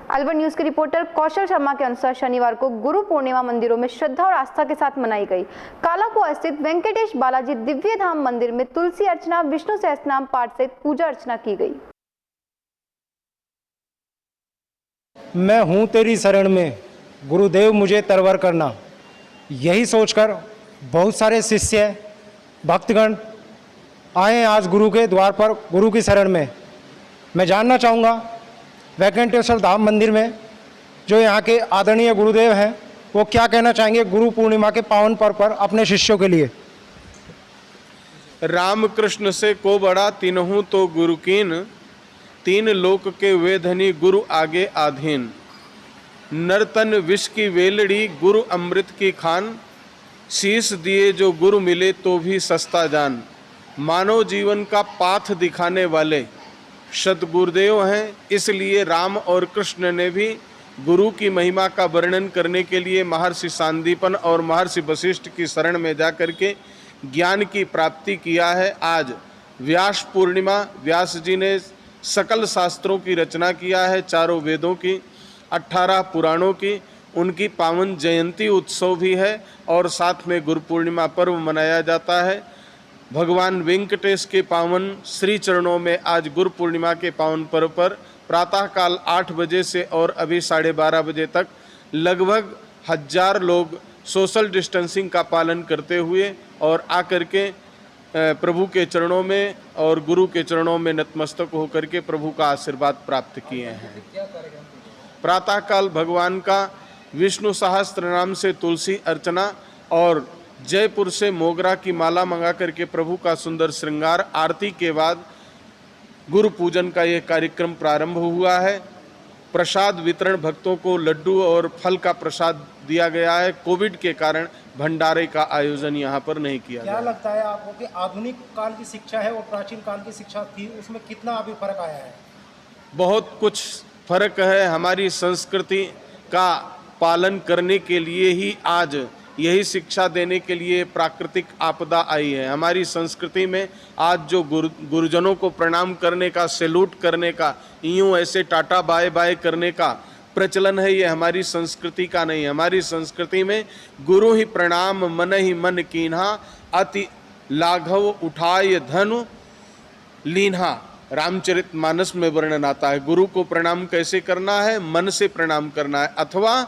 Alwar news के reporter कौशल शर्मा के अनुसार शनिवार को गुरु पूर्णिमा मंदिरों में श्रद्धा और आस्था के साथ मनाई गई। कालाकुआ स्थित वेंकटेश बालाजी दिव्य धाम मंदिर में तुलसी अर्चना, विष्णु सहस्त्रनाम पाठ सहित पूजा अर्चना की गई। मैं हूँ तेरी शरण में, गुरुदेव मुझे तरवर करना, यही सोचकर बहुत सारे शिष्य भक्तगण आए आज गुरु के द्वार पर, गुरु की शरण में। मैं जानना चाहूँगा वेंकटेश्वर धाम मंदिर में जो यहाँ के आदरणीय गुरुदेव हैं वो क्या कहना चाहेंगे गुरु पूर्णिमा के पावन पर्व पर अपने शिष्यों के लिए। राम कृष्ण से को बड़ा तीनहु तो गुरु कीन, तीन लोक के वे धनी गुरु आगे आधीन। नरतन विष की वेलड़ी गुरु अमृत की खान, शीश दिए जो गुरु मिले तो भी सस्ता जान। मानव जीवन का पाथ दिखाने वाले सद्गुरुदेव हैं, इसलिए राम और कृष्ण ने भी गुरु की महिमा का वर्णन करने के लिए महर्षि सांदीपन और महर्षि वशिष्ठ की शरण में जाकर के ज्ञान की प्राप्ति किया है। आज व्यास पूर्णिमा, व्यास जी ने सकल शास्त्रों की रचना किया है, चारों वेदों की, 18 पुराणों की, उनकी पावन जयंती उत्सव भी है और साथ में गुरु पूर्णिमा पर्व मनाया जाता है। भगवान वेंकटेश के पावन श्री चरणों में आज गुरु पूर्णिमा के पावन पर्व पर प्रातःकाल 8 बजे से और अभी 12:30 बजे तक लगभग 1000 लोग सोशल डिस्टेंसिंग का पालन करते हुए और आकर के प्रभु के चरणों में और गुरु के चरणों में नतमस्तक होकर के प्रभु का आशीर्वाद प्राप्त किए हैं। प्रातःकाल भगवान का विष्णु सहस्त्र नाम से तुलसी अर्चना और जयपुर से मोगरा की माला मंगा करके प्रभु का सुंदर श्रृंगार, आरती के बाद गुरु पूजन का यह कार्यक्रम प्रारंभ हुआ है। प्रसाद वितरण, भक्तों को लड्डू और फल का प्रसाद दिया गया है। कोविड के कारण भंडारे का आयोजन यहाँ पर नहीं किया गया। क्या लगता है आपको कि आधुनिक काल की शिक्षा है और प्राचीन काल की शिक्षा थी, उसमें कितना अभी फर्क आया है? बहुत कुछ फर्क है। हमारी संस्कृति का पालन करने के लिए ही आज यही शिक्षा देने के लिए प्राकृतिक आपदा आई है। हमारी संस्कृति में आज जो गुरुजनों को प्रणाम करने का, सैल्यूट करने का, यूँ ऐसे टाटा बाय बाय करने का प्रचलन है, ये हमारी संस्कृति का नहीं है। हमारी संस्कृति में गुरु ही प्रणाम मन ही मन कीन्हा, अति लाघव उठाय धनु लीन्हा, रामचरितमानस में वर्णन आता है। गुरु को प्रणाम कैसे करना है? मन से प्रणाम करना है अथवा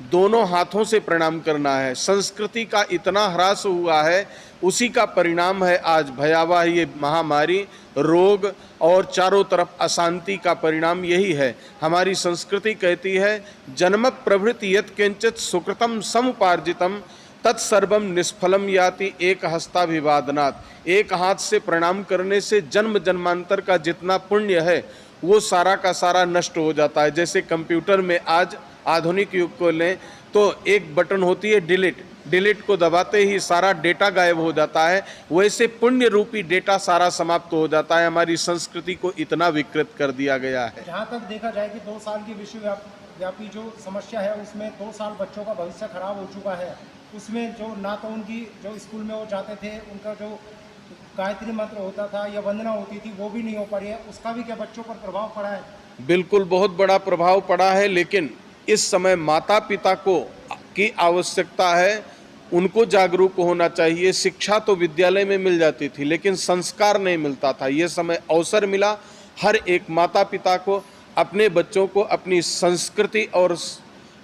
दोनों हाथों से प्रणाम करना है। संस्कृति का इतना ह्रास हुआ है, उसी का परिणाम है आज भयावह ये महामारी, रोग और चारों तरफ अशांति का परिणाम यही है। हमारी संस्कृति कहती है जन्म प्रभृति यत् किंचित सुकृतम समुपार्जितम तत्सर्वम निष्फलम याति एक हस्ताभिवादनात्। एक हाथ से प्रणाम करने से जन्म जन्मांतर का जितना पुण्य है वो सारा का सारा नष्ट हो जाता है। जैसे कंप्यूटर में आज आधुनिक युग को लें तो एक बटन होती है डिलीट, डिलीट को दबाते ही सारा डेटा गायब हो जाता है, वैसे पुण्य रूपी डेटा सारा समाप्त हो जाता है। हमारी संस्कृति को इतना विकृत कर दिया गया है। जहाँ तक देखा जाए कि 2 साल की विश्वव्यापी जो समस्या है उसमें 2 साल बच्चों का भविष्य खराब हो चुका है। उसमें जो ना तो उनकी जो स्कूल में वो जाते थे, उनका जो गायत्री मंत्र होता था या वंदना होती थी वो भी नहीं हो पा रही है, उसका भी क्या बच्चों पर प्रभाव पड़ा है? बिल्कुल, बहुत बड़ा प्रभाव पड़ा है, लेकिन इस समय माता पिता को की आवश्यकता है, उनको जागरूक होना चाहिए। शिक्षा तो विद्यालय में मिल जाती थी लेकिन संस्कार नहीं मिलता था। ये समय अवसर मिला हर एक माता पिता को अपने बच्चों को अपनी संस्कृति और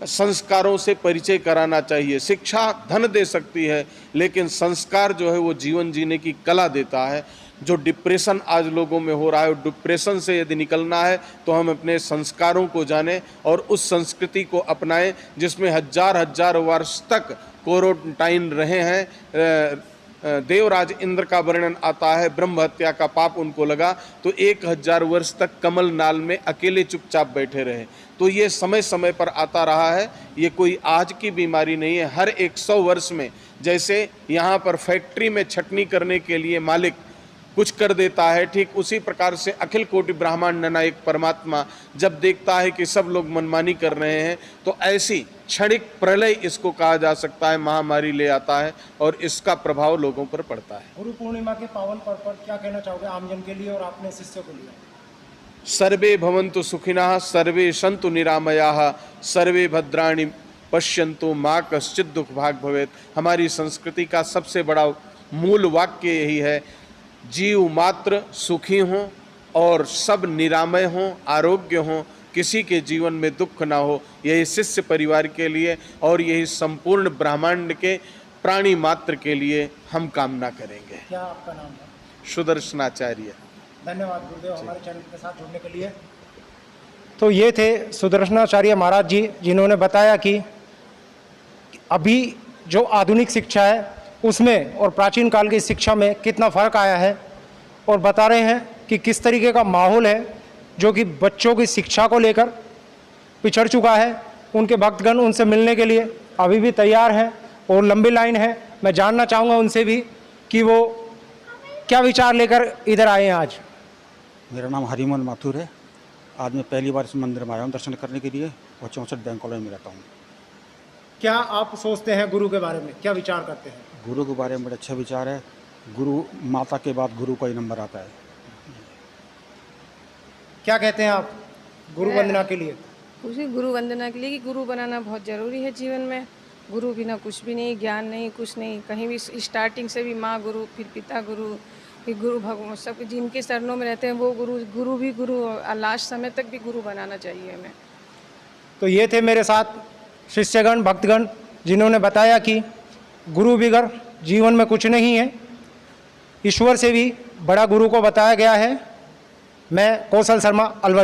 संस्कारों से परिचय कराना चाहिए। शिक्षा धन दे सकती है लेकिन संस्कार जो है वो जीवन जीने की कला देता है। जो डिप्रेशन आज लोगों में हो रहा है, डिप्रेशन से यदि निकलना है तो हम अपने संस्कारों को जानें और उस संस्कृति को अपनाएं जिसमें हजार वर्ष तक क्वारंटाइन रहे हैं। देवराज इंद्र का वर्णन आता है, ब्रह्म हत्या का पाप उनको लगा तो 1000 वर्ष तक कमल नाल में अकेले चुपचाप बैठे रहे। तो ये समय समय पर आता रहा है, ये कोई आज की बीमारी नहीं है। हर 100 वर्ष में, जैसे यहाँ पर फैक्ट्री में छटनी करने के लिए मालिक कुछ कर देता है, ठीक उसी प्रकार से अखिल कोटि ब्रह्मांड नायक परमात्मा जब देखता है कि सब लोग मनमानी कर रहे हैं तो ऐसी क्षणिक प्रलय इसको कहा जा सकता है, महामारी ले आता है और इसका प्रभाव लोगों पर पड़ता है। गुरु पूर्णिमा के पावन पर्व पर क्या कहना चाहोगे आमजन के लिए और अपने शिष्यों के लिए? सर्वे भवन्तु सुखिनः, सर्वे सन्तु निरामयाः, सर्वे भद्राणि पश्यन्तु, माँ कश्चित् दुख भाग भवेत्। हमारी संस्कृति का सबसे बड़ा मूल वाक्य यही है, जीव मात्र सुखी हों और सब निरामय हों, आरोग्य हों, किसी के जीवन में दुख ना हो। यही शिष्य परिवार के लिए और यही संपूर्ण ब्रह्मांड के प्राणी मात्र के लिए हम कामना करेंगे। क्या आपका नाम है? सुदर्शनाचार्य। धन्यवाद गुरुदेव हमारे चैनल के साथ जुड़ने के लिए। तो ये थे सुदर्शनाचार्य महाराज जी, जिन्होंने बताया कि अभी जो आधुनिक शिक्षा है उसमें और प्राचीन काल की शिक्षा में कितना फ़र्क आया है, और बता रहे हैं कि किस तरीके का माहौल है जो कि बच्चों की शिक्षा को लेकर पिछड़ चुका है। उनके भक्तगण उनसे मिलने के लिए अभी भी तैयार हैं और लंबी लाइन है। मैं जानना चाहूँगा उनसे भी कि वो क्या विचार लेकर इधर आए हैं आज। मेरा नाम हरिमोहन माथुर है। आज मैं पहली बार इस मंदिर में आया हूँ दर्शन करने के लिए और 64 बैंक कॉलोनी में रहता हूँ। क्या आप सोचते हैं गुरु के बारे में, क्या विचार करते हैं? गुरु के बारे में बड़े अच्छा विचार है। गुरु माता के बाद गुरु का ही नंबर आता है। क्या कहते हैं आप गुरु वंदना के लिए? उसी गुरु वंदना के लिए कि गुरु बनाना बहुत ज़रूरी है जीवन में। गुरु बिना कुछ भी नहीं, ज्ञान नहीं, कुछ नहीं। कहीं भी स्टार्टिंग से भी माँ गुरु, फिर पिता गुरु, फिर गुरु भगवान, सब जिनके चरणों में रहते हैं वो गुरु भी गुरु, और लास्ट समय तक भी गुरु बनाना चाहिए हमें। तो ये थे मेरे साथ शिष्यगण भक्तगण, जिन्होंने बताया कि गुरु बिगर जीवन में कुछ नहीं है। ईश्वर से भी बड़ा गुरु को बताया गया है। मैं कौशल शर्मा, अलवर।